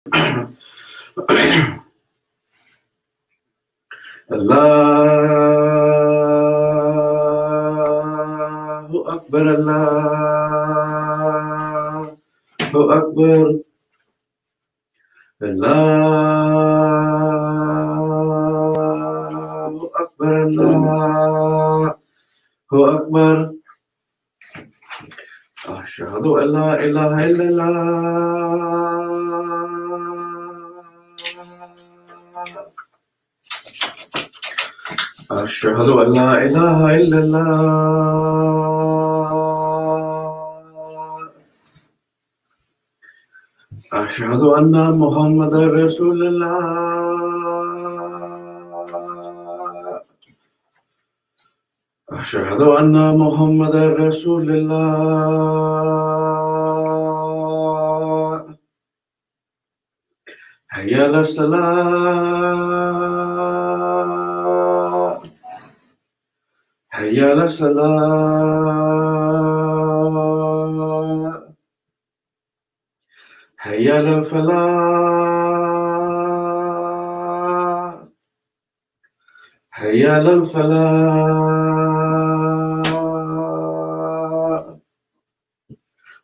Allahu Akbar, Allahu Akbar, Allahu Akbar, Allahu Akbar. Ashhadu an la ilaha illallah. Ashhadu an la ilaha illallah. Ashhadu anna Muhammadan Rasulullah. Ashhadu anna Muhammadan Rasulullah. Hayya ala salah. Hayya ala salah. Hayya ala falah. Hayya ala falah.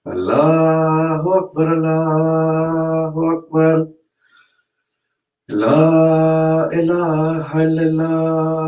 Allahu Akbar, Allahu Akbar. La ilaha illallah.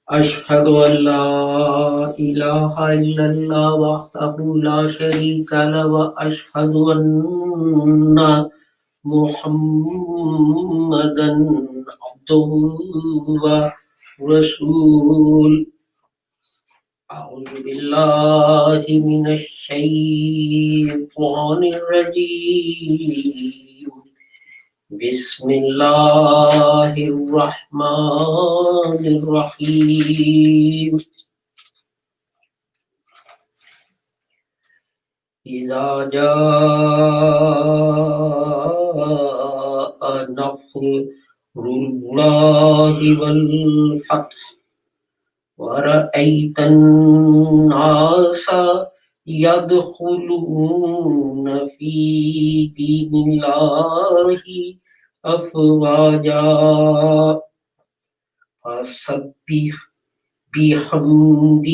أشهد أن لا إله إلا الله وحده لا شريك له وأشهد أن محمدا عبده ورسوله. أعوذ بالله من الشيطان الرجيم. بسم الله الرحمن الرحيم. إذا جاء نصر الله والفتح ورأيت الناس يدخلون في دين الله أفواجا فسبح بحمد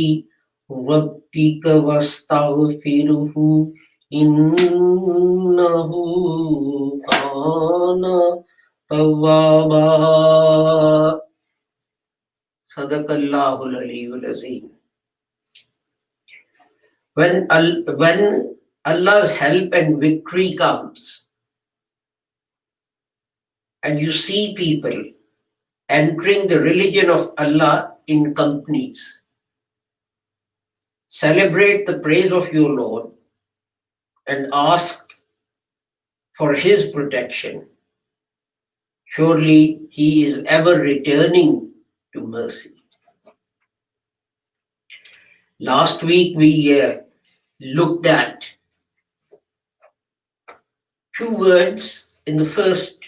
ربك واستغفره إنه كان توابا. Sadaqallahul Aliyyul Azim. When Allah's help and victory comes, and you see people entering the religion of Allah in companies, celebrate the praise of your Lord and ask for His protection. Surely He is ever returning to mercy. Last week we looked at two words in the first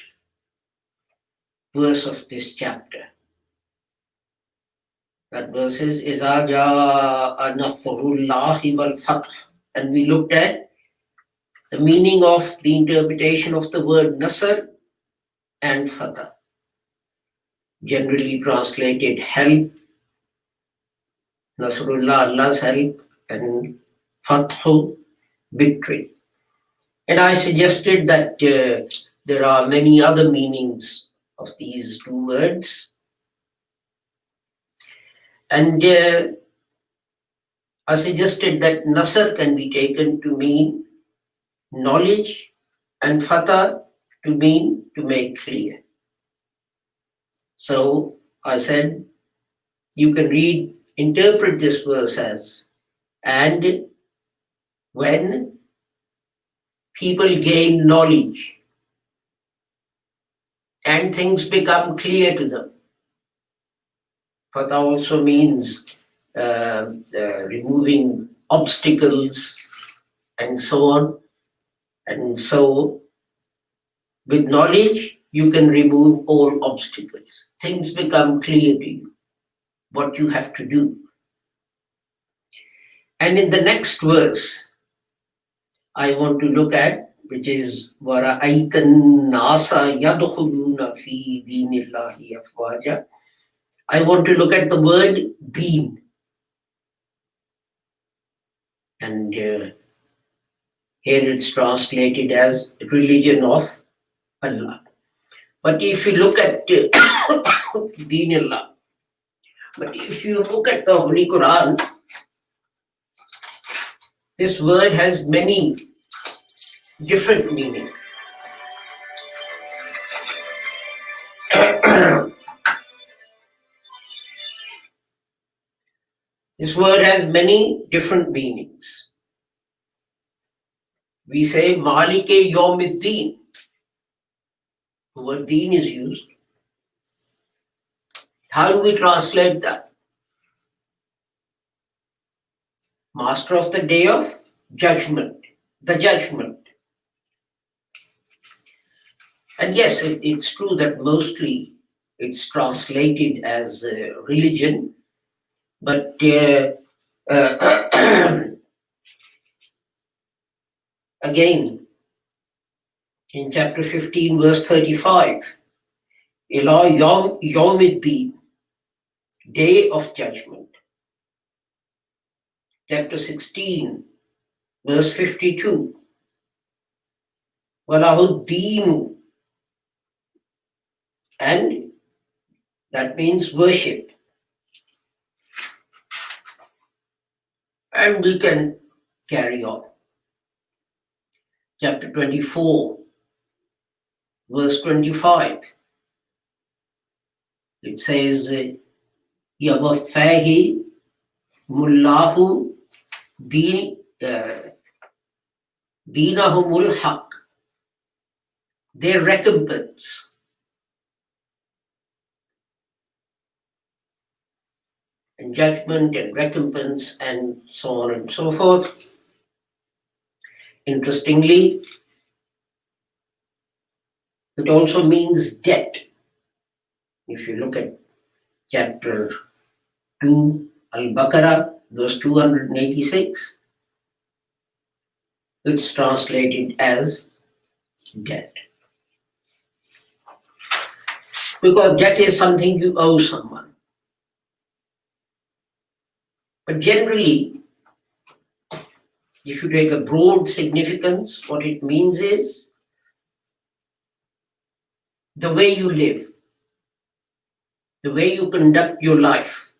verse of this chapter. That verse is إِذَا جَاءَ نَصْرُ اللَّهِ وَالْفَتْحُ, and we looked at the meaning of the interpretation of the word Nasr and Fatah. Generally translated help, Nasrullah, Allah's help, and Fathu, victory. And I suggested that there are many other meanings of these two words. And I suggested that Nasr can be taken to mean knowledge and Fatah to mean to make clear. So I said, you can interpret this verse as, and when people gain knowledge and things become clear to them. Fatah also means removing obstacles and so on. And so With knowledge, you can remove all obstacles. Things become clear to you, what you have to do. And in the next verse, I want to look at, which is وَرَأَيْتَ النَّاسَ يَدْخُلُونَ فِي دِينِ اللَّهِ أَفْوَاجًا. I want to look at the word deen. And here it's translated as religion of Allah. But if you look at Deen Allah, but if you look at the Holy Quran, this word has many different meanings. This word has many different meanings. We say Malike Yawmiddin. The word deen is used. How do we translate that? Master of the day of judgment, the judgment. And yes, it's true that mostly it's translated as religion, but again, in chapter 15, verse 35, Ila Yawmiddin, day of judgment. Chapter 16, verse 52, Walahuddin, and that means worship. And we can carry on. Chapter 24, verse 25. It says, Yawaffahi mullahu dinahumul haq. Their recompense. And judgment and recompense and so on and so forth. Interestingly, it also means debt. If you look at chapter 2, Al-Baqarah, verse 286, it's translated as debt. Because debt is something you owe someone. But generally, if you take a broad significance, what it means is the way you live, the way you conduct your life.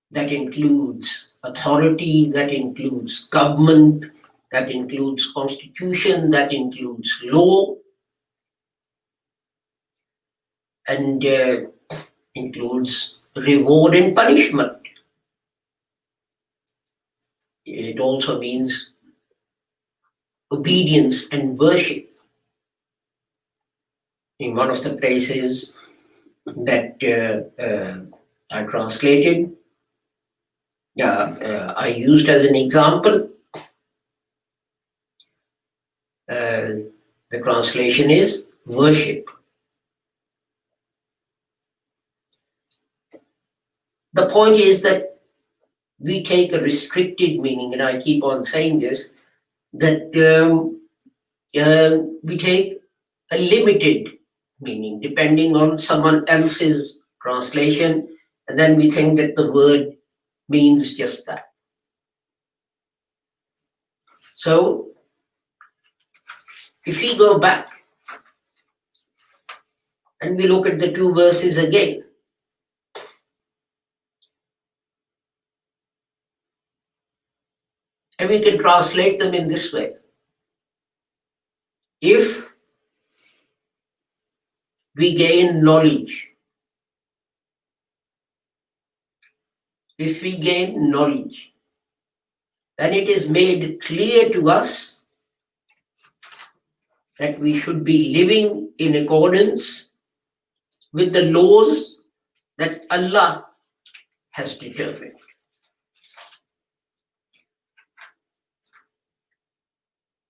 That includes authority, that includes government, that includes constitution, that includes law, and includes reward and punishment. It also means obedience and worship. In one of the places that I translated, I used as an example, the translation is worship. The point is that we take a restricted meaning, and I keep on saying this, that we take a limited meaning depending on someone else's translation, and then we think that the word means just that. So, if we go back and we look at the two verses again, and we can translate them in this way. If we gain knowledge, then it is made clear to us that we should be living in accordance with the laws that Allah has determined.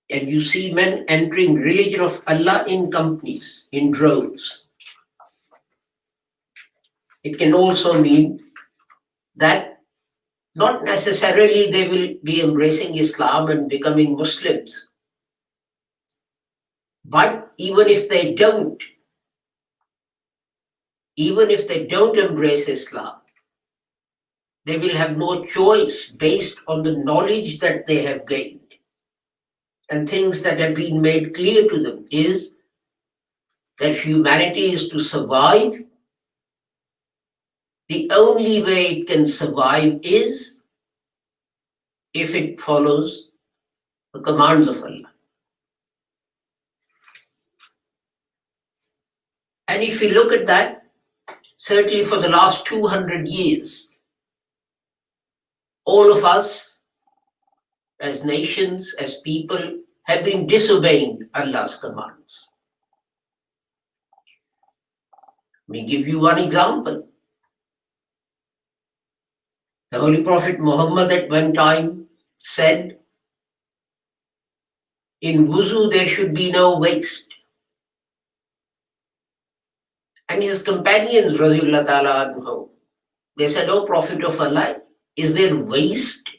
And you see men entering religion of Allah in companies, in droves. It can also mean that not necessarily they will be embracing Islam and becoming Muslims. But even if they don't embrace Islam, they will have no choice based on the knowledge that they have gained and things that have been made clear to them is that humanity is to survive. The only way it can survive is if it follows the commands of Allah. And if we look at that, certainly for the last 200 years, all of us as nations, as people, have been disobeying Allah's commands. Let me give you one example. The Holy Prophet Muhammad at one time said, in wuzu there should be no waste. And his companions, Rasulullah Ta'ala anhu, they said, O Prophet of Allah, is there waste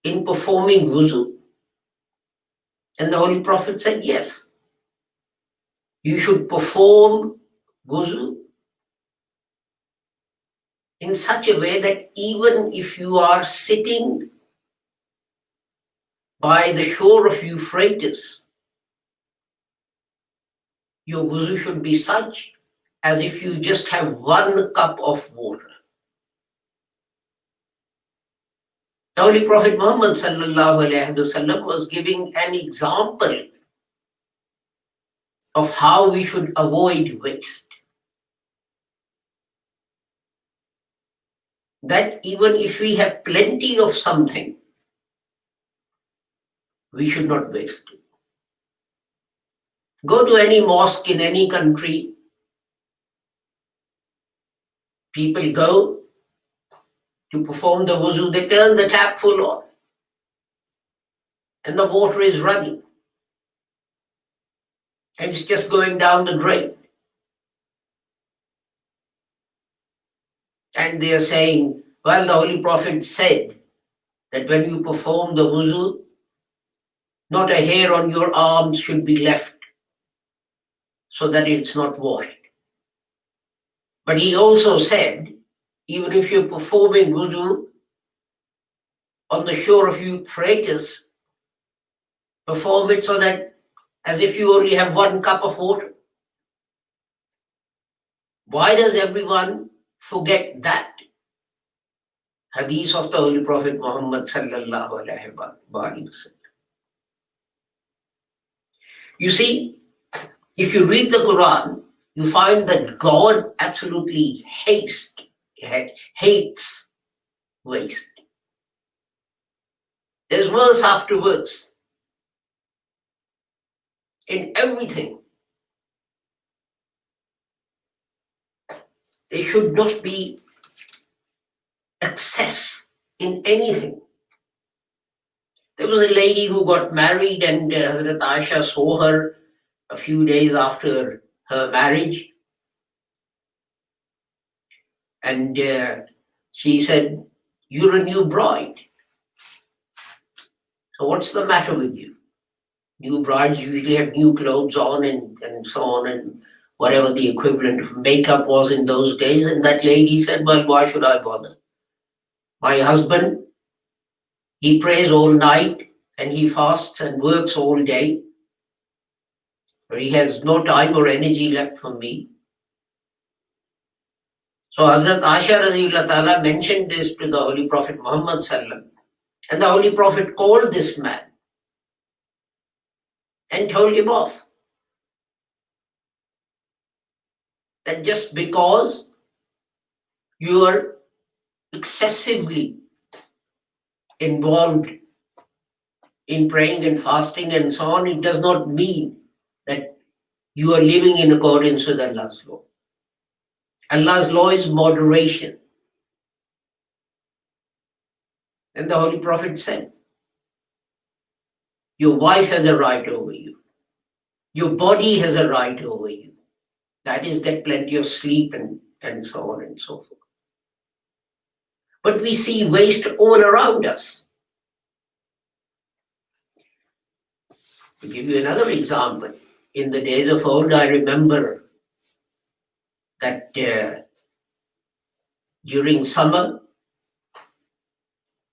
in performing wuzu? And the Holy Prophet said, yes. You should perform wuzu in such a way that even if you are sitting by the shore of Euphrates, your wuzu should be such as if you just have 1 cup of water. The Holy Prophet Muhammad sallallahu alaihi wasallam was giving an example of how we should avoid waste. That even if we have plenty of something, we should not waste it. Go to any mosque in any country, people go to perform the wuzu, they turn the tap full on, and the water is running, and it's just going down the drain. And they are saying, well, the Holy Prophet said that when you perform the wuzu, not a hair on your arms should be left so that it's not washed. But he also said, even if you're performing wuzu on the shore of Euphrates, perform it so that as if you only have 1 cup of water. Why does everyone forget that hadith of the Holy Prophet Muhammad sallallahu alaihi wasallam? You see, if you read the Quran, you find that God absolutely hates waste. There's verse after verse. In everything, there should not be excess in anything. There was a lady who got married, and Hazrat Aisha saw her a few days after her marriage. And she said, you're a new bride. So what's the matter with you? New brides usually have new clothes on and so on, and whatever the equivalent of makeup was in those days. And that lady said, well, why should I bother? My husband, he prays all night and he fasts and works all day. He has no time or energy left for me. So Hazrat Aisha radhiyallahu ta'ala mentioned this to the Holy Prophet Muhammad sallam, and the Holy Prophet called this man and told him off. That just because you are excessively involved in praying and fasting and so on, it does not mean that you are living in accordance with Allah's law. Allah's law is moderation. And the Holy Prophet said, Your wife has a right over you. Your body has a right over you. That is, get plenty of sleep and so on and so forth. But we see waste all around us. To give you another example, in the days of old, I remember that during summer,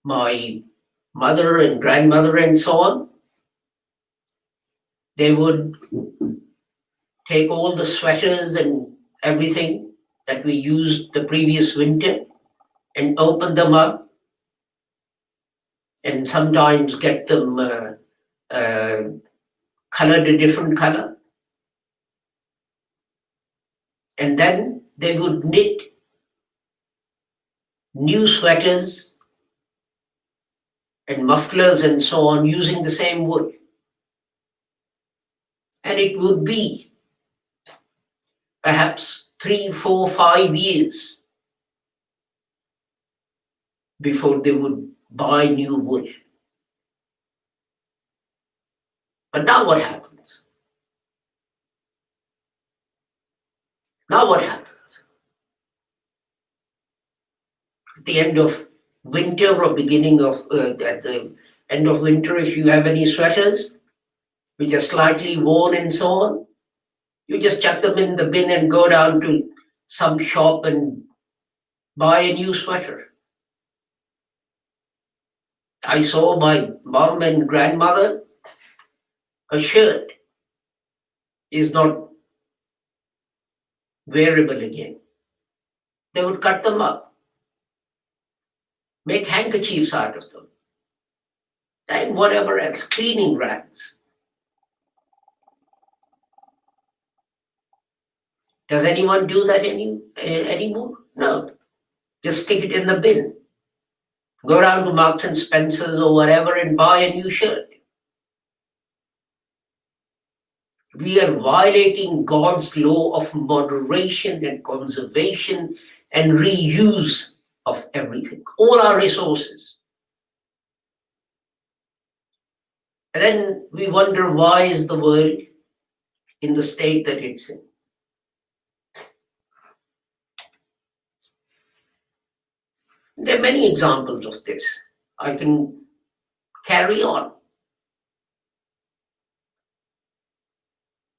my mother and grandmother and so on, they would take all the sweaters and everything that we used the previous winter and open them up and sometimes get them colored a different color. And then they would knit new sweaters and mufflers and so on using the same wool. And it would be perhaps 3, 4, 5 years before they would buy new wool. But now what happens? Now what happens? At the end of winter or beginning of, at the end of winter, if you have any sweaters which are slightly worn and so on, you just chuck them in the bin and go down to some shop and buy a new sweater. I saw my mom and grandmother, a shirt is not wearable again. They would cut them up, make handkerchiefs out of them, and whatever else, cleaning rags. Does anyone do that anymore? No. Just stick it in the bin. Go down to Marks and Spencer's or whatever and buy a new shirt. We are violating God's law of moderation and conservation and reuse of everything, all our resources. And then we wonder, why is the world in the state that it's in? There are many examples of this. I can carry on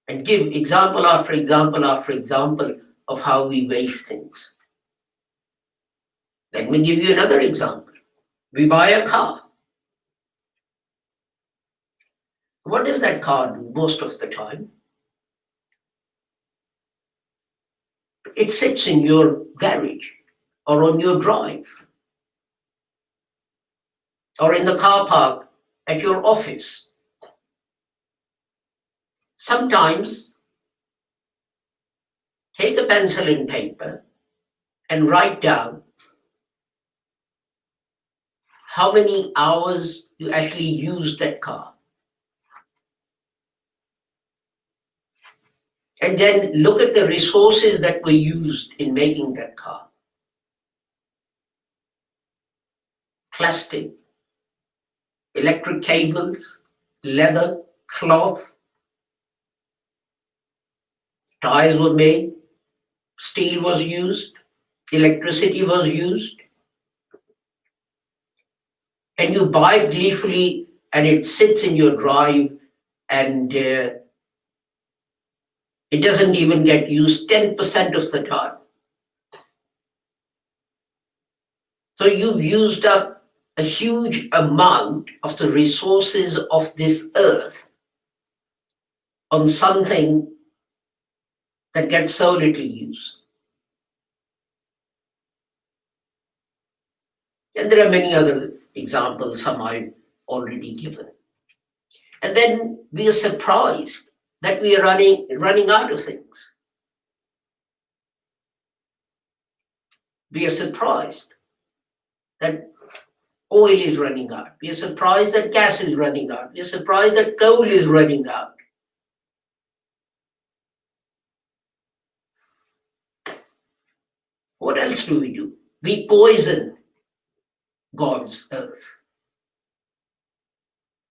and give example after example after example of how we waste things. Let me give you another example. We buy a car. What does that car do most of the time? It sits in your garage or on your drive or in the car park at your office. Sometimes take a pencil and paper and write down how many hours you actually use that car. And then look at the resources that were used in making that car. Plastic, electric cables, leather, cloth, tires were made, steel was used, electricity was used. And you buy it gleefully and it sits in your drive and it doesn't even get used 10% of the time. So you've used up a huge amount of the resources of this earth on something that gets so little use. And there are many other examples, some I've already given. And then we are surprised that we are running out of things. We are surprised that oil is running out. We are surprised that gas is running out. We are surprised that coal is running out. What else do? We poison God's earth.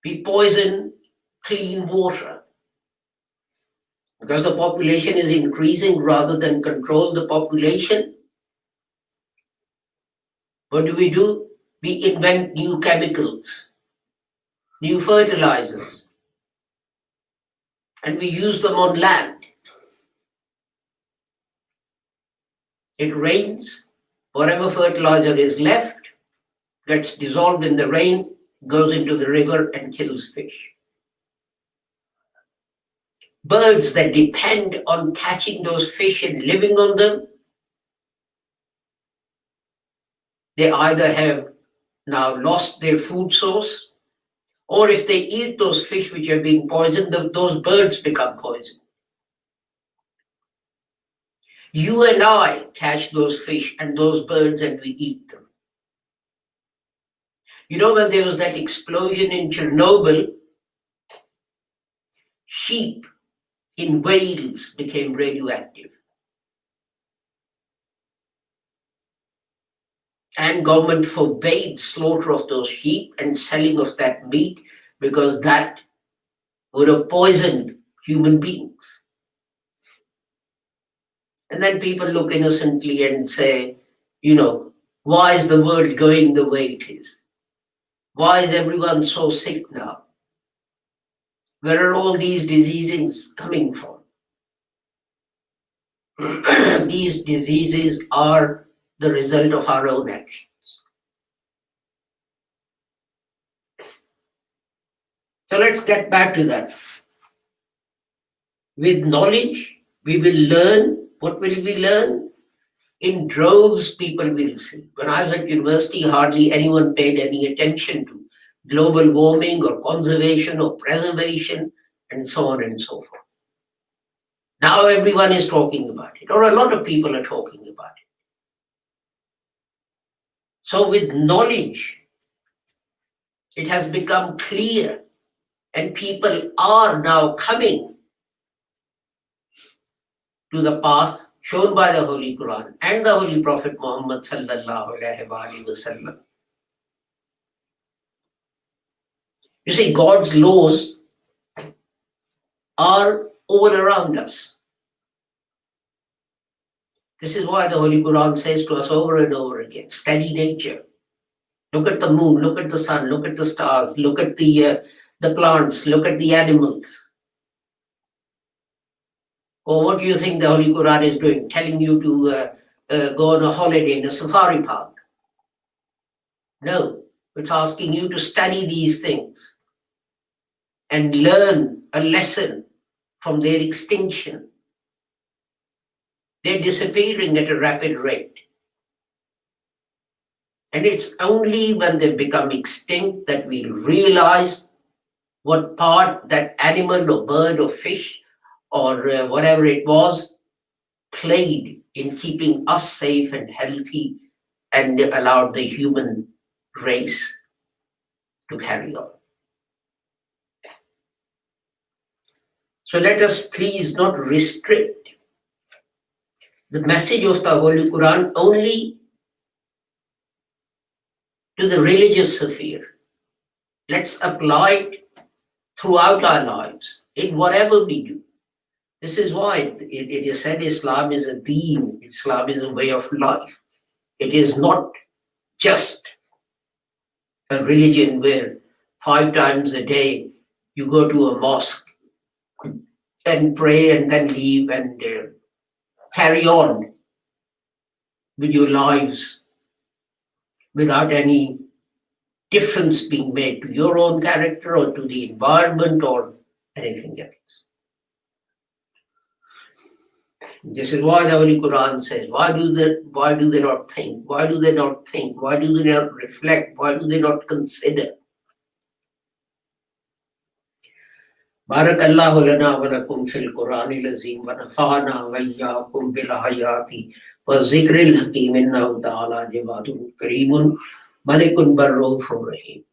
We poison clean water. Because the population is increasing, rather than control the population, what do? We invent new chemicals, new fertilizers, and we use them on land. It rains, whatever fertilizer is left gets dissolved in the rain, goes into the river and kills fish. Birds that depend on catching those fish and living on them, they either have now lost their food source, or if they eat those fish which are being poisoned, those birds become poisoned. You and I catch those fish and those birds and we eat them. You know, when there was that explosion in Chernobyl, sheep in Wales became radioactive. And government forbade slaughter of those sheep and selling of that meat, because that would have poisoned human beings. And then people look innocently and say, you know, why is the world going the way it is? Why is everyone so sick now? Where are all these diseases coming from? These diseases are the result of our own actions. So let's get back to that. With knowledge, we will learn. What will we learn? In droves, people will see. When I was at university, hardly anyone paid any attention to global warming or conservation or preservation and so on and so forth. Now everyone is talking about it, or a lot of people are talking about it. So with knowledge, it has become clear, and people are now coming to the path shown by the Holy Quran and the Holy Prophet Muhammad sallallahu alaihi wasallam. You see, God's laws are all around us. This is why the Holy Quran says to us over and over again, study nature. Look at the moon, look at the sun, look at the stars, look at the plants, look at the animals. Or what do you think the Holy Quran is doing? Telling you to go on a holiday in a safari park? No, it's asking you to study these things and learn a lesson from their extinction. They're disappearing at a rapid rate. And it's only when they become extinct that we realize what part that animal or bird or fish or whatever it was played in keeping us safe and healthy and allowed the human race to carry on. So let us please not restrict the message of the Holy Quran only to the religious sphere. Let's apply it throughout our lives, in whatever we do. This is why it is said Islam is a deen, Islam is a way of life. It is not just a religion where 5 times a day you go to a mosque and pray and then leave and carry on with your lives without any difference being made to your own character or to the environment or anything else. This is why the Holy Quran says, why do they not think? Why do they not think? Why do they not reflect? Why do they not consider? Barakallahu lana wa lakum fil Quranil Azim wa nafa'ana wa iyyakum bil ayati wa zikril hakim innahu ta'ala jawadun kareemun malikun barrufur rahim.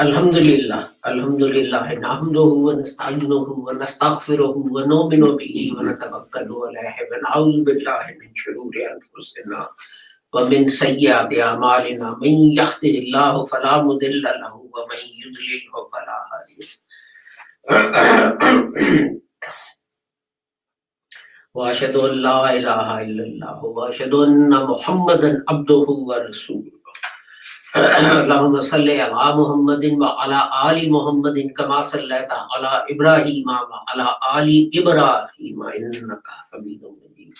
Alhamdulillah, Alhamdulillah, nahmaduhu wa nasta'inuhu wa nastaghfiruhu wa nu'minu bihi wa natawakkalu alayhi wa na'udhu billahi min shururi anfusina wa min sayyiati a'malina. Man yahdihillahu fala mudilla lahu wa man yudlilhu fala hadiya lahu. Wa ashhadu an la ilaha illallah wa ashhadu anna Muhammadan abduhu wa rasuluh. اللهم صل على محمد وعلى آل محمد كما صليت على إبراهيم وعلى آل إبراهيم إنك حميد مجيد.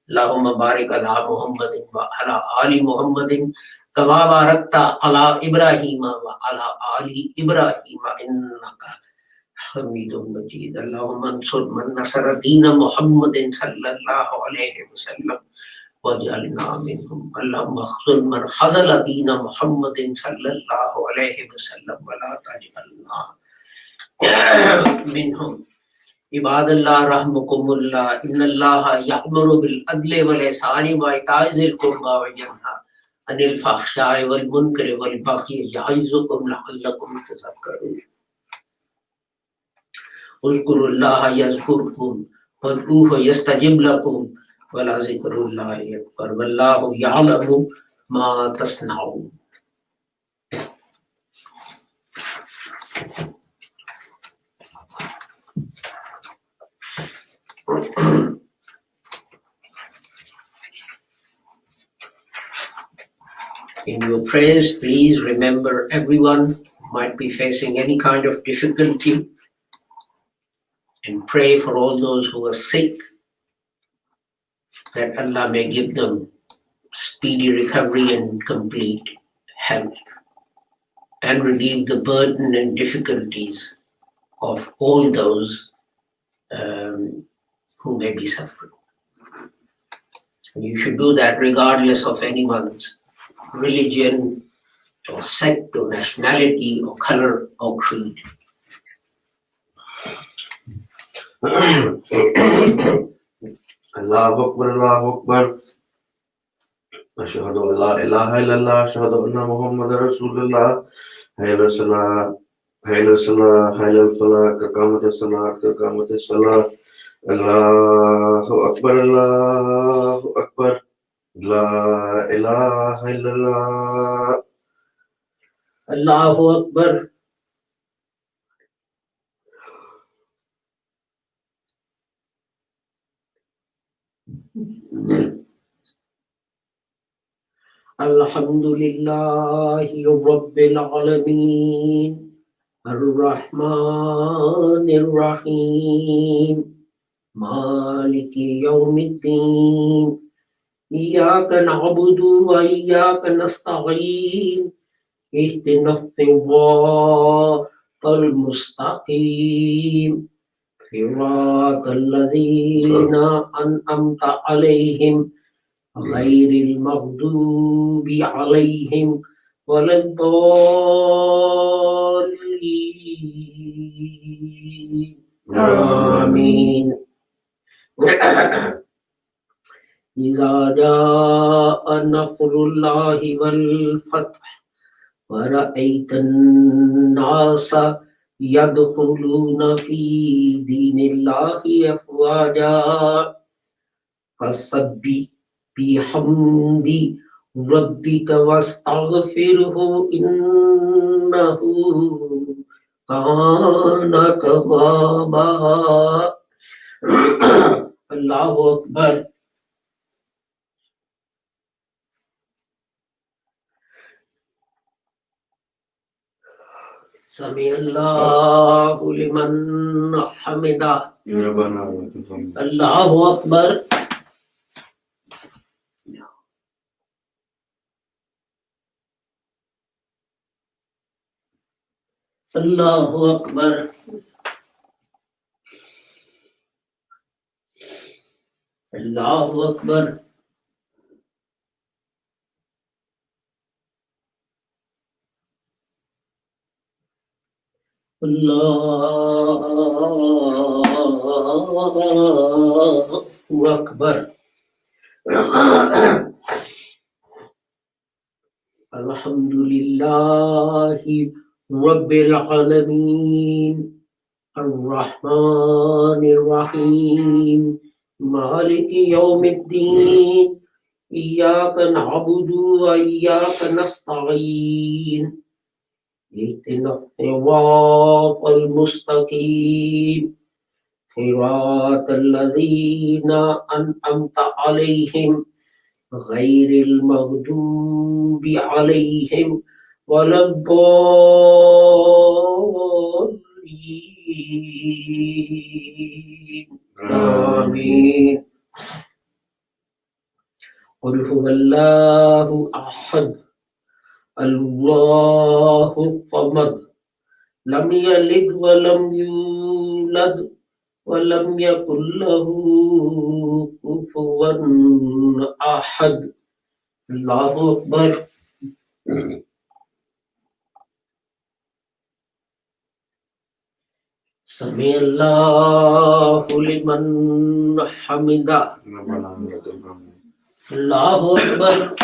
اللهم بارك على محمد وعلى آل محمد كما باركت على إبراهيم وعلى آل إبراهيم إنك حميد مجيد. اللهم انصر من نصر دين محمد صلى الله عليه وسلم وجعلنا منهم. اللهم اخذل من خذل دين محمد صلى الله عليه وسلم ولا تجعلنا منهم. عباد الله رحمكم الله. إن الله يأمر بالعدل والإحسان وإيتاء ذي القربى وينهى عن الفحشاء والمنكر والبغي يعظكم لعلكم تذكرون. اذكروا الله يذكركم وادعوه يستجب لكم ولذكر الله أكبر والله يعلم ما تصنعون. In your prayers, please remember everyone might be facing any kind of difficulty, and pray for all those who are sick, that Allah may give them speedy recovery and complete health, and relieve the burden and difficulties of all those who may be suffering. And you should do that regardless of anyone's religion or sect or nationality or color or creed. Allahu Akbar, Allahu Akbar. Ashhadu an la ilaha illallah, ashhadu anna Muhammadan Rasulullah. Hayya ala salah, hayya ala salah, hayya ala falah, qad qamatis salah. Allahu Akbar, Allahu Akbar. La ilaha illallah. Allahu Akbar. Alhamdulillahi Rabbil Alameen. Ar-Rahmanir Rahim. Maliki Yawmiddin. Iyyaka na'budu wa iyyaka nasta'in. Ihdinas siratal mustaqim. Siratal ladzina an'amta 'alaihim ghairil maghdubi 'alaihim waladdallin. Amin. إذا جاء نصر الله والفتح ورأيت الناس يدخلون في دين الله أفواجا فسبح بحمد ربك واستغفره إنه كان توابا. الله أكبر. سمع الله لمن حمده. الله أكبر. الله أكبر. الله أكبر. Allahu Akbar. Alhamdulillahi Rabbil Alameen. Ar-Rahmanir Rahim. Maliki Yawmiddin. Iyyaka na'budu wa iyyaka nasta'in. اهدنا الصراط المستقيم صراط الذين أنعمت عليهم غير المغضوب عليهم ولا الضالين آمين. قل هو الله أحد الله الصمد لم يلد ولم يولد ولم يكن له كفوا أحد. الله أكبر. سمع الله لمن حمده. الله أكبر.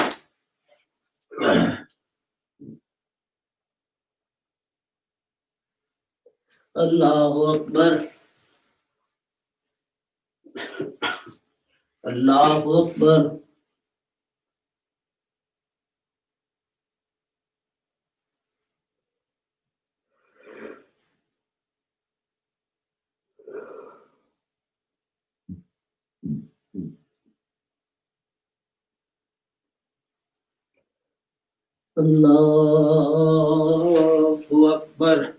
Allahu Akbar. Allahu Akbar. Allahu Akbar.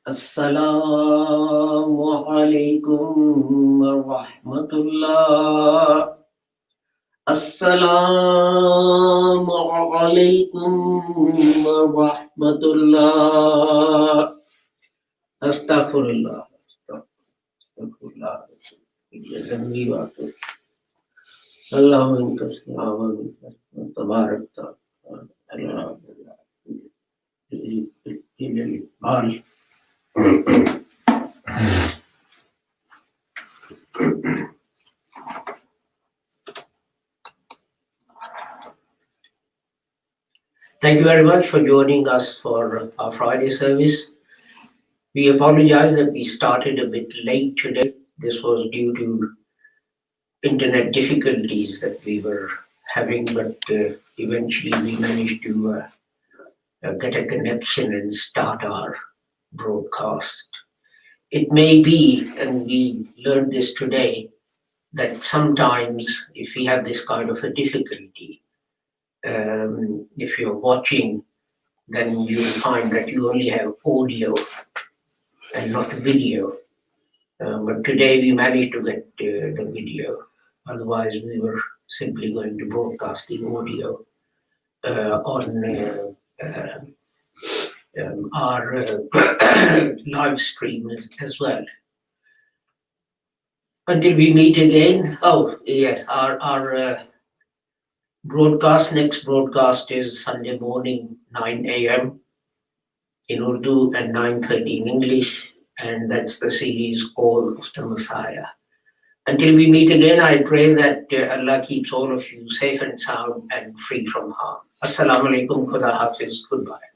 Assalamu alaikum warahmatullah. Assalamu alaikum warahmatullah. Astaghfirullah. Astaghfirullah. Allahumma tabarak Allah. Thank you very much for joining us for our Friday service. We apologize that we started a bit late today. This was due to internet difficulties that we were having, but eventually we managed to get a connection and start our broadcast. It may be, and we learned this today, that sometimes if we have this kind of a difficulty, if you're watching, then you'll find that you only have audio and not video. But today we managed to get the video. Otherwise, we were simply going to broadcast the audio on our live stream as well. Until we meet again. Oh, yes, our next broadcast is Sunday morning, 9 a.m. in Urdu and 9:30 in English. And that's the series Call of the Messiah. Until we meet again, I pray that Allah keeps all of you safe and sound and free from harm. Assalamu alaikum, Khuda Hafiz, goodbye.